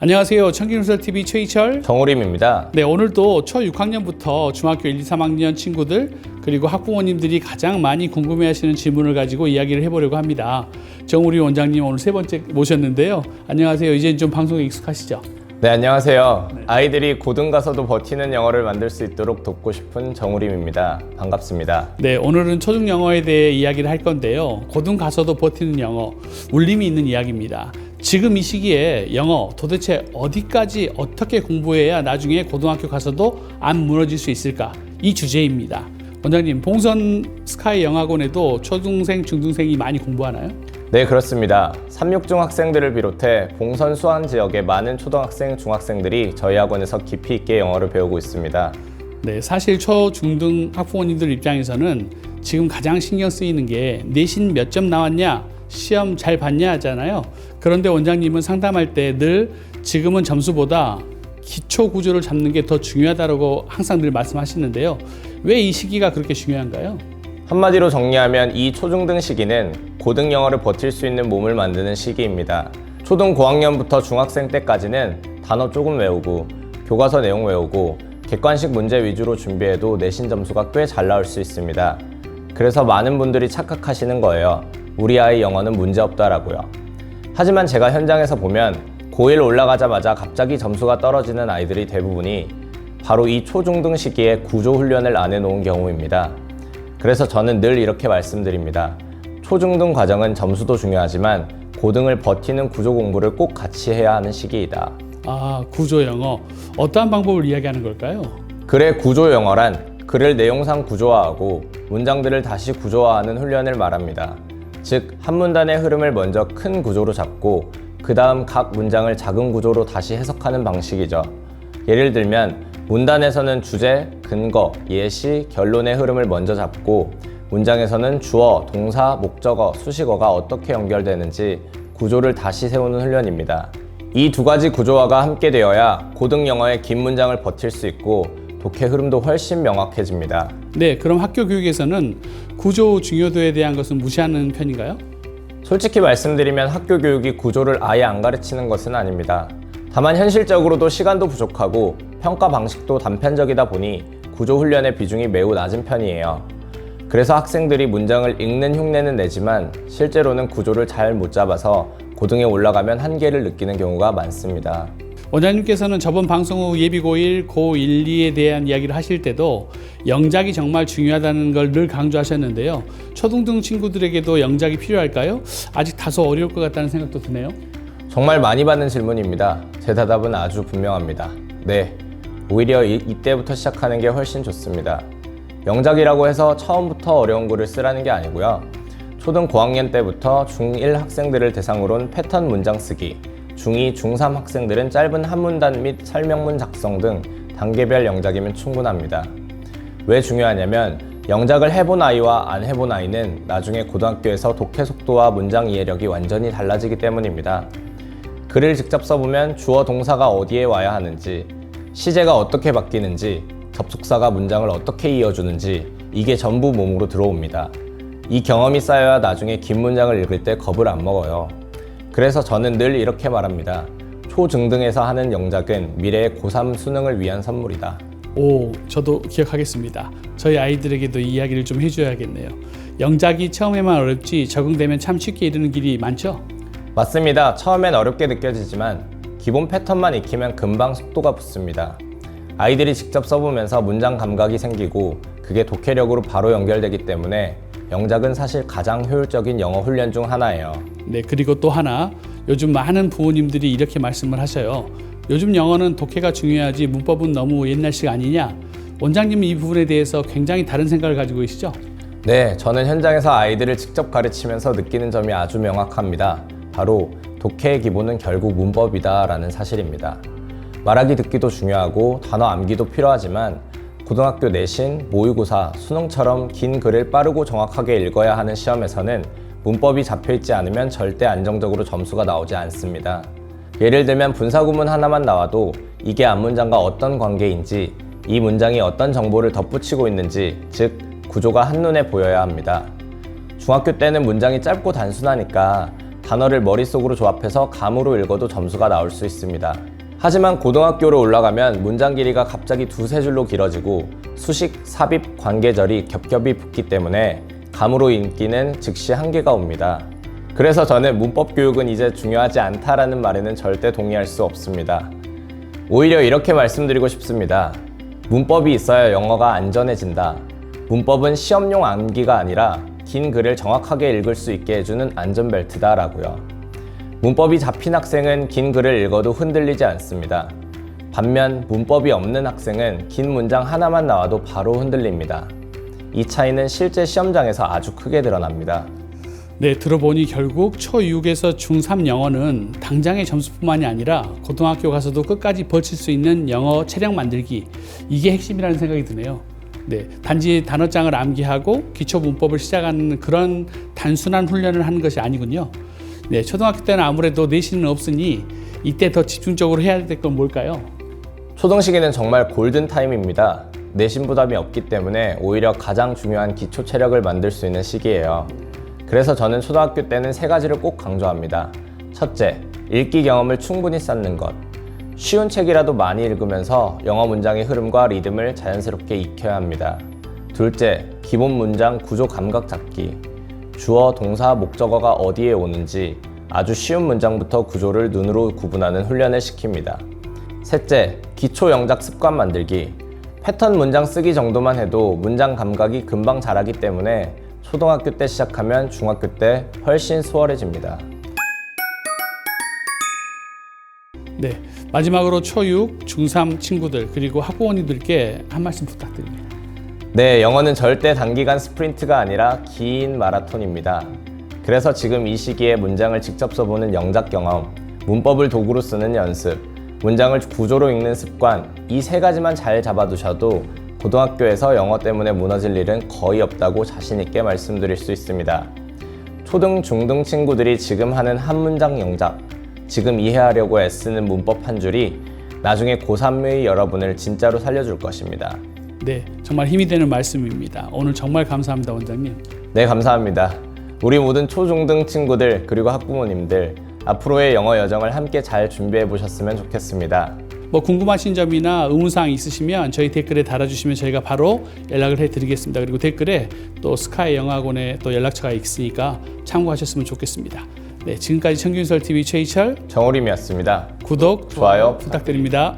안녕하세요. 청기누설TV 최희철 정우림입니다. 네, 오늘도 초 6학년부터 중학교 1, 2, 3학년 친구들 그리고 학부모님들이 가장 많이 궁금해하시는 질문을 가지고 이야기를 해보려고 합니다. 정우림 원장님 오늘 세 번째 모셨는데요. 안녕하세요. 이제 좀 방송에 익숙하시죠? 네, 안녕하세요. 아이들이 고등 가서도 버티는 영어를 만들 수 있도록 돕고 싶은 정우림입니다. 반갑습니다. 네, 오늘은 초중 영어에 대해 이야기를 할 건데요. 고등 가서도 버티는 영어, 울림이 있는 이야기입니다. 지금 이 시기에 영어 도대체 어디까지 어떻게 공부해야 나중에 고등학교 가서도 안 무너질 수 있을까? 이 주제입니다. 원장님, 봉선 스카이 영어학원에도 초등생, 중등생이 많이 공부하나요? 네, 그렇습니다. 3.6중 학생들을 비롯해 봉선 수원 지역의 많은 초등학생, 중학생들이 저희 학원에서 깊이 있게 영어를 배우고 있습니다. 네, 사실 초, 중등 학부모님들 입장에서는 지금 가장 신경 쓰이는 게 내신 몇 점 나왔냐, 시험 잘 봤냐 하잖아요. 그런데 원장님은 상담할 때 늘 지금은 점수보다 기초 구조를 잡는 게 더 중요하다고 항상 늘 말씀하시는데요. 왜 이 시기가 그렇게 중요한가요? 한마디로 정리하면 이 초중등 시기는 고등 영어를 버틸 수 있는 몸을 만드는 시기입니다. 초등 고학년부터 중학생 때까지는 단어 조금 외우고 교과서 내용 외우고 객관식 문제 위주로 준비해도 내신 점수가 꽤 잘 나올 수 있습니다. 그래서 많은 분들이 착각하시는 거예요. 우리 아이 영어는 문제없다라고요. 하지만 제가 현장에서 보면 고1 올라가자마자 갑자기 점수가 떨어지는 아이들이 대부분이 바로 이 초중등 시기에 구조 훈련을 안 해놓은 경우입니다. 그래서 저는 늘 이렇게 말씀드립니다. 초중등 과정은 점수도 중요하지만 고등을 버티는 구조 공부를 꼭 같이 해야 하는 시기이다. 아, 구조 영어. 어떠한 방법을 이야기하는 걸까요? 글의 구조 영어란 글을 내용상 구조화하고 문장들을 다시 구조화하는 훈련을 말합니다. 즉, 한 문단의 흐름을 먼저 큰 구조로 잡고 그 다음 각 문장을 작은 구조로 다시 해석하는 방식이죠. 예를 들면 문단에서는 주제, 근거, 예시, 결론의 흐름을 먼저 잡고 문장에서는 주어, 동사, 목적어, 수식어가 어떻게 연결되는지 구조를 다시 세우는 훈련입니다. 이 두 가지 구조화가 함께 되어야 고등 영어의 긴 문장을 버틸 수 있고 독해 흐름도 훨씬 명확해집니다. 네, 그럼 학교 교육에서는 구조 중요도에 대한 것은 무시하는 편인가요? 솔직히 말씀드리면 학교 교육이 구조를 아예 안 가르치는 것은 아닙니다. 다만 현실적으로도 시간도 부족하고 평가 방식도 단편적이다 보니 구조 훈련의 비중이 매우 낮은 편이에요. 그래서 학생들이 문장을 읽는 흉내는 내지만 실제로는 구조를 잘 못 잡아서 고등에 올라가면 한계를 느끼는 경우가 많습니다. 원장님께서는 저번 방송 후 예비 고1, 고1, 2에 대한 이야기를 하실 때도 영작이 정말 중요하다는 걸 늘 강조하셨는데요. 초등등 친구들에게도 영작이 필요할까요? 아직 다소 어려울 것 같다는 생각도 드네요. 정말 많이 받는 질문입니다. 제 대답은 아주 분명합니다. 네, 오히려 이때부터 시작하는 게 훨씬 좋습니다. 영작이라고 해서 처음부터 어려운 글을 쓰라는 게 아니고요. 초등 고학년 때부터 중1 학생들을 대상으로는 패턴 문장 쓰기, 중2, 중3 학생들은 짧은 한 문단 및 설명문 작성 등 단계별 영작이면 충분합니다. 왜 중요하냐면 영작을 해본 아이와 안 해본 아이는 나중에 고등학교에서 독해 속도와 문장 이해력이 완전히 달라지기 때문입니다. 글을 직접 써보면 주어 동사가 어디에 와야 하는지, 시제가 어떻게 바뀌는지, 접속사가 문장을 어떻게 이어주는지 이게 전부 몸으로 들어옵니다. 이 경험이 쌓여야 나중에 긴 문장을 읽을 때 겁을 안 먹어요. 그래서 저는 늘 이렇게 말합니다. 초중등에서 하는 영작은 미래의 고3 수능을 위한 선물이다. 오, 저도 기억하겠습니다. 저희 아이들에게도 이 이야기를 좀 해줘야겠네요. 영작이 처음에만 어렵지 적응되면 참 쉽게 이르는 길이 많죠? 맞습니다. 처음엔 어렵게 느껴지지만 기본 패턴만 익히면 금방 속도가 붙습니다. 아이들이 직접 써보면서 문장 감각이 생기고 그게 독해력으로 바로 연결되기 때문에 영작은 사실 가장 효율적인 영어 훈련 중 하나예요. 네, 그리고 또 하나, 요즘 많은 부모님들이 이렇게 말씀을 하셔요. 요즘 영어는 독해가 중요하지 문법은 너무 옛날식 아니냐? 원장님은 이 부분에 대해서 굉장히 다른 생각을 가지고 계시죠? 네, 저는 현장에서 아이들을 직접 가르치면서 느끼는 점이 아주 명확합니다. 바로 독해의 기본은 결국 문법이다 라는 사실입니다. 말하기 듣기도 중요하고 단어 암기도 필요하지만 고등학교 내신, 모의고사, 수능처럼 긴 글을 빠르고 정확하게 읽어야 하는 시험에서는 문법이 잡혀있지 않으면 절대 안정적으로 점수가 나오지 않습니다. 예를 들면 분사구문 하나만 나와도 이게 앞문장과 어떤 관계인지, 이 문장이 어떤 정보를 덧붙이고 있는지, 즉 구조가 한눈에 보여야 합니다. 중학교 때는 문장이 짧고 단순하니까 단어를 머릿속으로 조합해서 감으로 읽어도 점수가 나올 수 있습니다. 하지만 고등학교로 올라가면 문장 길이가 갑자기 두세 줄로 길어지고 수식, 삽입, 관계절이 겹겹이 붙기 때문에 감으로 읽기는 즉시 한계가 옵니다. 그래서 저는 문법 교육은 이제 중요하지 않다라는 말에는 절대 동의할 수 없습니다. 오히려 이렇게 말씀드리고 싶습니다. 문법이 있어야 영어가 안전해진다. 문법은 시험용 암기가 아니라 긴 글을 정확하게 읽을 수 있게 해주는 안전벨트다 라고요. 문법이 잡힌 학생은 긴 글을 읽어도 흔들리지 않습니다. 반면 문법이 없는 학생은 긴 문장 하나만 나와도 바로 흔들립니다. 이 차이는 실제 시험장에서 아주 크게 드러납니다. 네, 들어보니 결국 초6에서 중3 영어는 당장의 점수뿐만이 아니라 고등학교 가서도 끝까지 버틸 수 있는 영어 체력 만들기, 이게 핵심이라는 생각이 드네요. 네, 단지 단어장을 암기하고 기초 문법을 시작하는 그런 단순한 훈련을 하는 것이 아니군요. 네, 초등학교 때는 아무래도 내신은 없으니 이때 더 집중적으로 해야 될 건 뭘까요? 초등 시기는 정말 골든 타임입니다. 내신 부담이 없기 때문에 오히려 가장 중요한 기초 체력을 만들 수 있는 시기예요. 그래서 저는 초등학교 때는 세 가지를 꼭 강조합니다. 첫째, 읽기 경험을 충분히 쌓는 것. 쉬운 책이라도 많이 읽으면서 영어 문장의 흐름과 리듬을 자연스럽게 익혀야 합니다. 둘째, 기본 문장 구조 감각 잡기. 주어, 동사, 목적어가 어디에 오는지 아주 쉬운 문장부터 구조를 눈으로 구분하는 훈련을 시킵니다. 셋째, 기초 영작 습관 만들기. 패턴 문장 쓰기 정도만 해도 문장 감각이 금방 자라기 때문에 초등학교 때 시작하면 중학교 때 훨씬 수월해집니다. 네, 마지막으로 초6, 중3 친구들 그리고 학부모님들께 한 말씀 부탁드립니다. 네, 영어는 절대 단기간 스프린트가 아니라 긴 마라톤입니다. 그래서 지금 이 시기에 문장을 직접 써보는 영작 경험, 문법을 도구로 쓰는 연습, 문장을 구조로 읽는 습관, 이 세 가지만 잘 잡아두셔도 고등학교에서 영어 때문에 무너질 일은 거의 없다고 자신 있게 말씀드릴 수 있습니다. 초등, 중등 친구들이 지금 하는 한 문장 영작, 지금 이해하려고 애쓰는 문법 한 줄이 나중에 고3의 여러분을 진짜로 살려줄 것입니다. 네, 정말 힘이 되는 말씀입니다. 오늘 정말 감사합니다, 원장님. 네, 감사합니다. 우리 모든 초중등 친구들 그리고 학부모님들 앞으로의 영어 여정을 함께 잘 준비해 보셨으면 좋겠습니다. 궁금하신 점이나 의문사항 있으시면 저희 댓글에 달아주시면 저희가 바로 연락을 해드리겠습니다. 그리고 댓글에 또 스카이 영어학원의 또 연락처가 있으니까 참고하셨으면 좋겠습니다. 네, 지금까지 청균설TV 최희철, 정우림이었습니다. 구독, 좋아요 부탁드립니다.